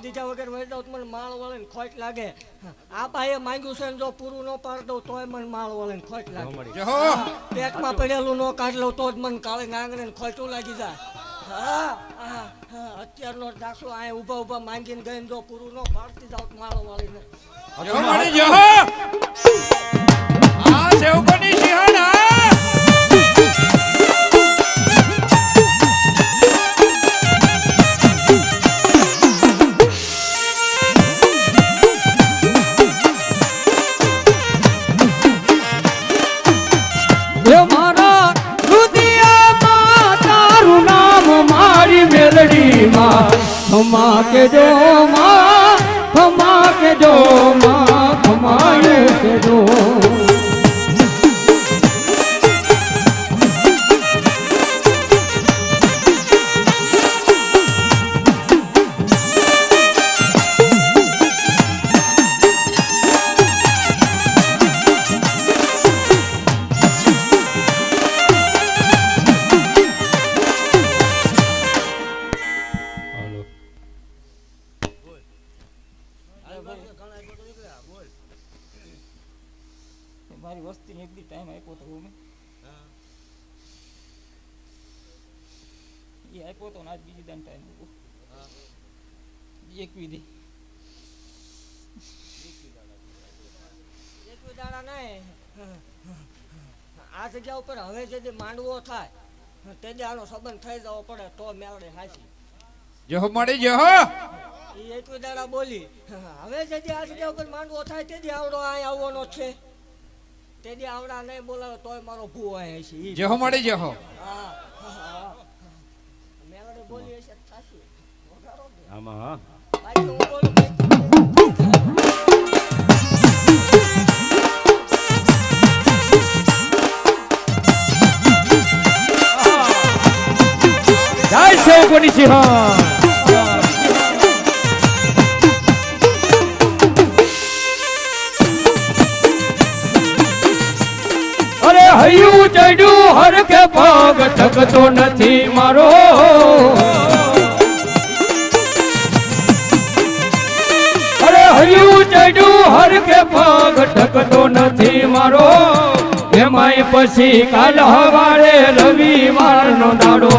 દીધા વગર વહી જાવ મને માળ વળે ને ખોટ લાગે. આ ભાઈએ માંગ્યું છે ને જો પૂરું ન પાડ દઉં તોય મને માળ વળે ને ખોટ લાગે. પેટમાં પડેલું ન કાઢ લઉં તો જ મને કાળે આંગણે ને ખોટું લાગી જાય. અત્યારનો દાખલો આ ઉભા ઉભા માંગીને ગઈને જો પૂરું ન પાડતી જાવ માળો વાળીને. ખમા કે જો માં ખમા કે જો માં ખમાય કે જો મારી વસ્તી એક દી ટાઈમ આપ્યો તો મેં એ આપ્યો તો ને આજ બીજી દાન ટાઈમ આપ્યો એક વિધિ દાડા નહીં આ જગ્યા ઉપર હવે જે માંડવો થાય તે આનો સંબંધ થઈ જવો પડે તો મેળડે હાચી જો મળી જો એ એક દાડા બોલી હવે જે આ જગ્યા ઉપર માંડવો થાય તે આવડો અહીં આવવાનો છે તે આવડા નહીં બોલાવે તોય મારો ભૂ અહીં છે જો મળી જો મેળડે બોલી હશે સાચી આમાં હા બાકી હું બોલું જય શિવ કોની સિંહ અરે હૈયું ચડ્યું હર કે પગ ઠગતો નથી મારો અરે હૈયું ચડ્યું હર કે પગ ઠગતો નથી મારો એમાંય પછી કાલ હવારે રવિવાર નો દાડો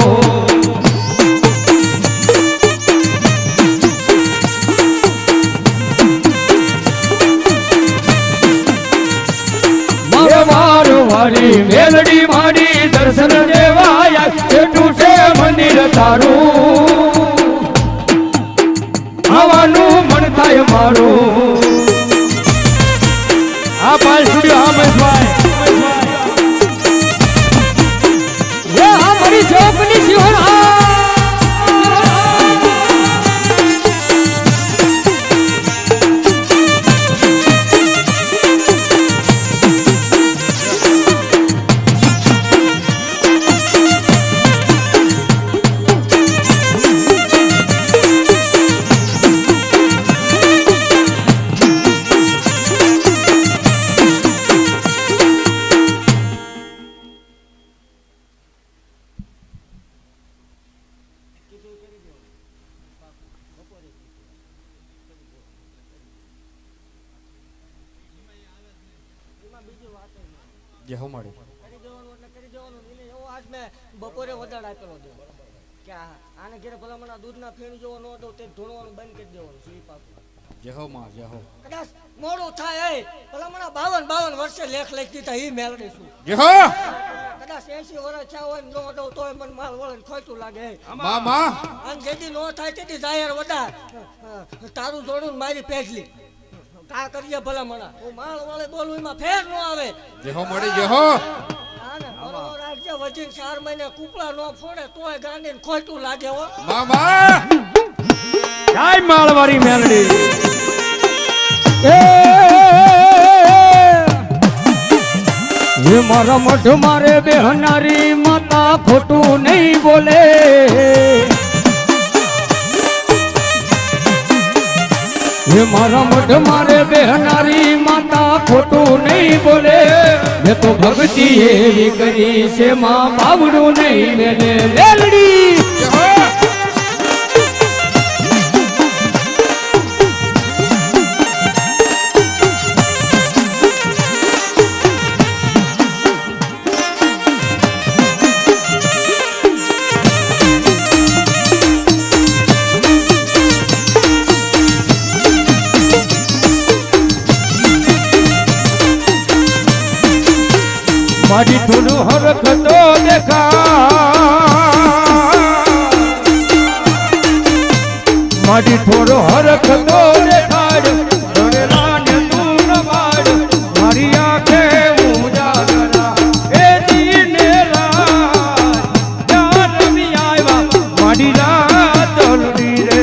વારી મેલડી માડી દર્શન દેવાયા એટલું છે મંદિર તારું આવવાનું મન થાય મારું આ પાલ સ્ટુડિયો હમેશભાઈ આ મારી ચોકની સિંહણ બપોરે વધારે આપેલો દે કે આને ઘરે ભલામણ દૂધના ફેણ જોવો ન દઉં તે ધોણવાનું બંધ કરી દેવાનું સ્લીપ આપું જહો માં જહો કદાચ મોડું થાય ભલામણ 52 વર્ષે લેખ લખી દીધા એ મેળડી છું જહો કદાચ 80 વર્ષ થયા હોય ન દઉં તોય મને માલ વળે ખોટું લાગે માં અને જેથી ન થાય તેથી જાહેર વધાર તારું જોડું મારી પેટલી કા કરીએ ભલામણ હું માલ વળે બોલું એમાં ફેર ન આવે જહો મળી જહો વજીન 4 મહિને કુપડા નો ફોડે તોય ગાંડીને ખોટું લાગે હો મામા જય માળવારી મેલડી એ મારા મઢ મારે બેહનારી માતા ખોટું નહીં બોલે એ મારા મઢ મારે બેહનારી માતા ખોટું નહીં બોલે મેં તો ભક્તિ એવી કરી છે માં બાવડું નહીં મેલે વેલડી હરખતો દેખા મારી થોડો હરખતો દેખાડ રડેલા ને તું રમાડ મારી આંખે ઉજાગરા એ દીને રાત જ્યાં રમી આવ્યા મારી રાત અલડી રે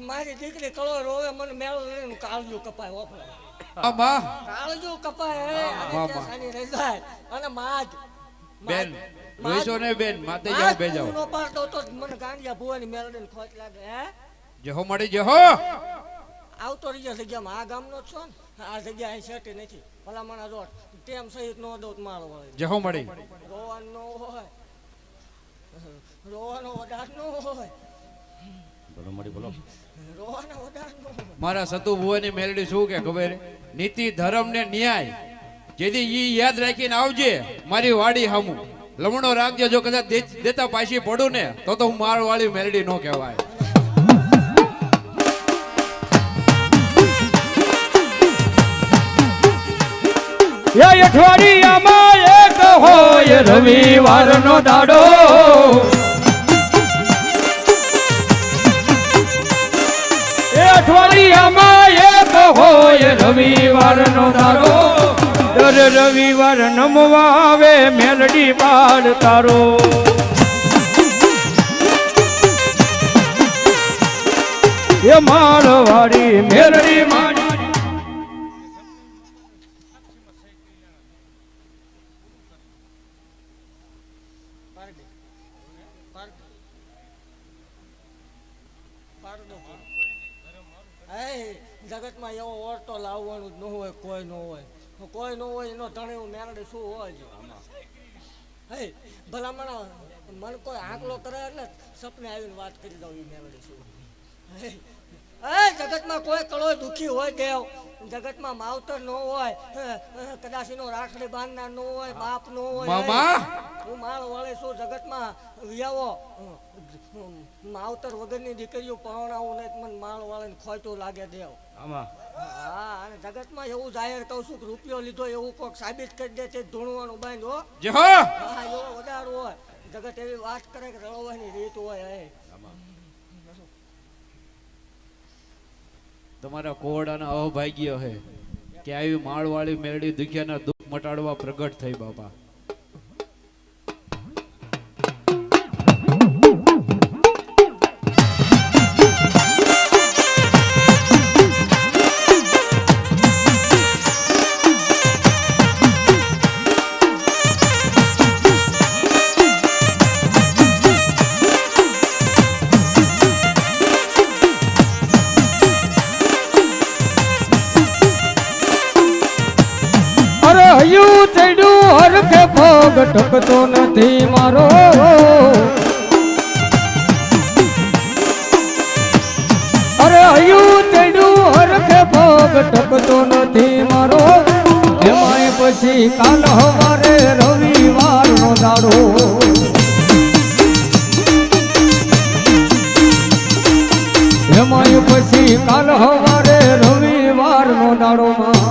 મારી દીકરી કળો રોવે મને મેળો લઈને કાળજું કપાય ઓફળા આમાં કાળજું કપાય સાની રહી જાય અને માજ બેન રોઈસો ને બેન માતે જાવ બે જાવ નો પાડતો તો મને ગાંડિયા ભુવાની મેળડીને ખોટ લાગે હે જહો મળી જહો આવતો રહી જગ્યામાં આ ગામનો જ છો ને આ જગ્યા અહીં સેટી નથી ભલામણા રોડ તેમ સહિત નો દોત માળો હોય જહો મળી રોવાનો હોય રોવાનો વધાર નો હોય બોલો મળી બોલો રોવાનો વધાર નો હોય મારા સતુ ભુવાની મેલડી શું કે ખબર નીતિ ધર્મ ને ન્યાય જેથી ઈ યાદ રાખીને આવજે મારી વાડી હામું લમણો રાખજે જો કદાચ દેતા પાછી પડું ને તો હું માર વાળી મેલડી નો કહેવાય એ અઠવાડિયામાં એક હોય રવિવારનો દાડો એ અઠવાડિયામાં એક હોય રવિવારનો દાડો દર રવિવાર નમવા આવે મેલડી બાળ તારો એ માળવાડી મેલડી માડી જગતમાં એવો ઓરતો લાવવાનું જ ન હોય કોઈ ન હોય એનો ધણે એવું મેરડે શું હોય છે હે ભલામણ મન કોઈ આંકલો કરે એટલે સપને આવીને વાત કરી દઉં એ મેરડે શું જગતમાં કોઈ કળો દુખી હોય દેવ જગતમાં માવતર ન હોય કદાચ એનો રાખડી બાંધનાર ન હોય બાપ ન હોય હું માળ વળે છું જગતમાં વિયાવો માવતર વગરની દીકરીઓ પરણાવું નહીં મને માળ વાળે ખોટું લાગે દેવ હા અને જગતમાં એવું જાહેર કહું છું કે રૂપિયો લીધો એવું કોઈક સાબિત કરી દે તે ધૂણવાનું બાંધ હો હા એવો વધારો હોય જગત એવી વાત કરે કે રળવાની રીત હોય તમારા કોવડાના અભાગ્ય હે કે આવી માળવાળી મેરડી દુખિયાના દુઃખ મટાડવા પ્રગટ થઈ બાપા હયું ચડ્યું હરખે પગ ટકતો નથી મારો અરે હયું ચડ્યું હરખે પગ ટકતો નથી મારો એમાંય પછી કાલ હવારે રવિવારનો દાડો એમાંય પછી કાલ હવારે રવિવારનો દાડો માં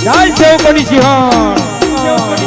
જય સેવકોની સિંહણ